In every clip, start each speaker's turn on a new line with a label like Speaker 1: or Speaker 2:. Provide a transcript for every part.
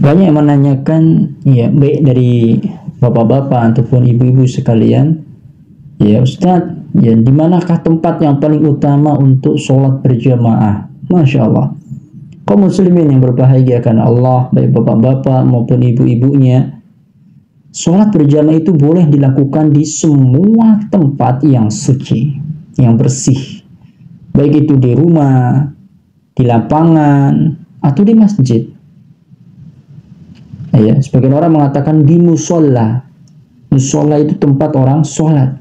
Speaker 1: Banyak yang menanyakan, ya baik dari bapak-bapak ataupun ibu-ibu sekalian, ya Ustadz, ya di manakah tempat yang paling utama untuk sholat berjamaah? Masya Allah. Kaum muslimin yang berbahagia karena Allah, baik bapak-bapak maupun ibu-ibunya, sholat berjamaah itu boleh dilakukan di semua tempat yang suci, yang bersih, baik itu di rumah, di lapangan, atau di masjid. Ya, sebagian orang mengatakan di musola. Musola itu tempat orang sholat.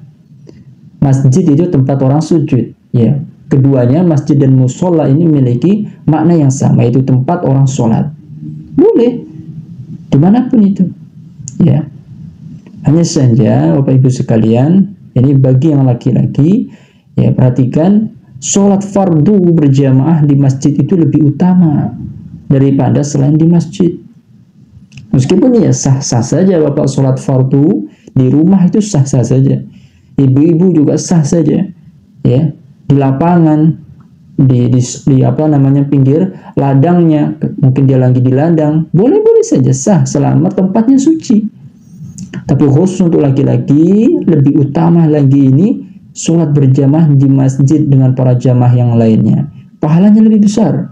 Speaker 1: Masjid itu tempat orang sujud. Ya, keduanya masjid dan musola ini memiliki makna yang sama, yaitu tempat orang sholat. Boleh dimanapun itu. Ya, hanya saja Bapak Ibu sekalian, ini bagi yang laki-laki, ya perhatikan, sholat fardu berjamaah di masjid itu lebih utama daripada selain di masjid. Meskipun ya sah-sah saja Bapak sholat fardu di rumah, itu sah-sah saja. Ibu-ibu juga sah saja. Ya, di lapangan, di apa namanya pinggir ladangnya, mungkin dia lagi di ladang, boleh-boleh saja sah selama tempatnya suci. Tapi khusus untuk laki-laki lebih utama lagi ini sholat berjamaah di masjid dengan para jamaah yang lainnya. Pahalanya lebih besar.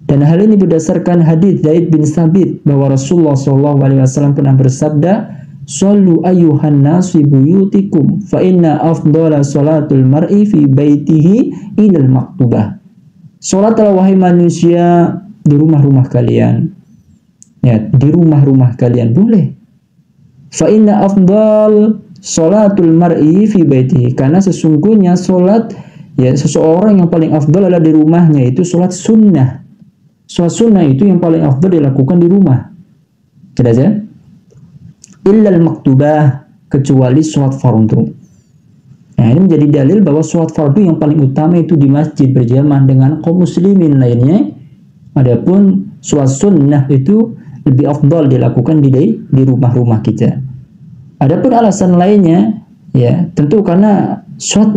Speaker 1: Dan hal ini berdasarkan hadis Zaid bin Sabit bahwa Rasulullah SAW pernah bersabda, "Shallu ayyuhan nas fi buyutikum fa inna afdhala salatul mar'i fi baitihi ilal maktubah." Salatlah wahai manusia di rumah-rumah kalian. Ya, di rumah-rumah kalian boleh. Fa inna afdhal salatul mar'i fi baitihi, karena sesungguhnya salat ya seseorang yang paling afdal adalah di rumahnya, itu salat sunnah. Salat sunnah itu yang paling afdal dilakukan di rumah. Jelas ya? Illal maktubah, kecuali salat fardu. Nah, ini menjadi dalil bahwa salat fardu yang paling utama itu di masjid berjamaah dengan kaum muslimin lainnya. Adapun salat sunnah itu lebih afdal dilakukan di rumah-rumah kita. Adapun alasan lainnya, ya tentu karena salat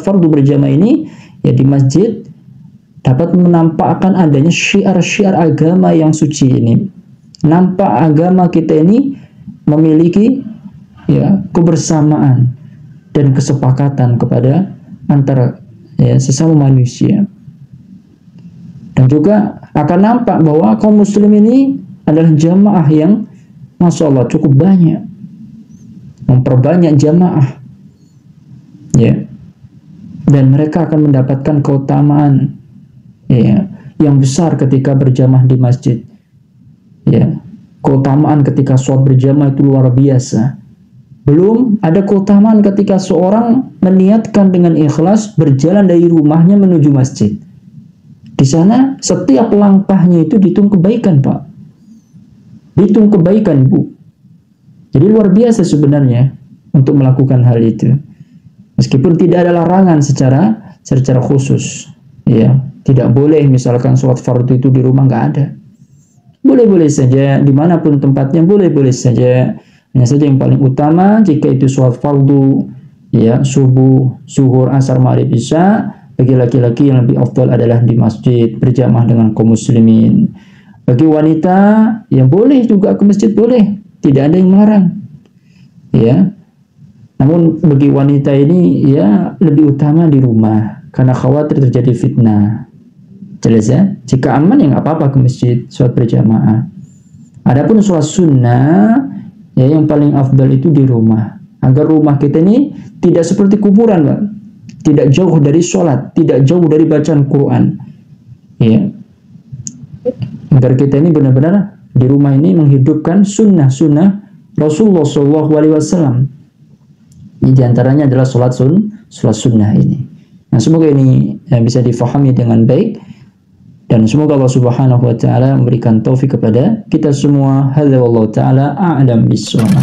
Speaker 1: fardu berjamaah ini ya di masjid dapat menampakkan adanya syiar-syiar agama yang suci ini. Nampak agama kita ini memiliki ya kebersamaan dan kesepakatan kepada antara ya, sesama manusia. Dan juga akan nampak bahwa kaum muslim ini adalah jamaah yang Masya Allah cukup banyak, memperbanyak jamaah, ya, dan mereka akan mendapatkan keutamaan ya yang besar ketika berjamaah di masjid. Ya, keutamaan ketika sholat berjamaah itu luar biasa. Belum ada keutamaan ketika seorang meniatkan dengan ikhlas berjalan dari rumahnya menuju masjid. Di sana setiap langkahnya itu dihitung kebaikan, Pak. Dihitung kebaikan, Bu. Jadi luar biasa sebenarnya untuk melakukan hal itu. Meskipun tidak ada larangan secara khusus. Ya, tidak boleh misalkan sholat fardu itu di rumah, nggak ada. Boleh-boleh saja, dimanapun tempatnya boleh-boleh saja. Hanya saja yang paling utama jika itu sholat fardu, ya subuh, zuhur, asar, maghrib, isya, bagi laki-laki yang lebih afdal adalah di masjid berjamaah dengan kaum muslimin. Bagi wanita yang boleh juga ke masjid boleh, tidak ada yang melarang. Ya, namun bagi wanita ini ya lebih utama di rumah karena khawatir terjadi fitnah. Jelas ya? Jika aman ya nggak apa-apa ke masjid sholat berjamaah. Adapun sholat sunnah ya yang paling afdal itu di rumah. Agar rumah kita ini tidak seperti kuburan, Pak. Tidak jauh dari sholat, tidak jauh dari bacaan Quran. Ya. Agar kita ini benar-benar di rumah ini menghidupkan sunnah-sunnah Rasulullah SAW. Di antaranya adalah sholat sunnah ini. Nah, semoga ini bisa difahami dengan baik. Dan semoga Allah Subhanahu wa taala memberikan taufik kepada kita semua. Hadza wallahu taala a'lam bissawab.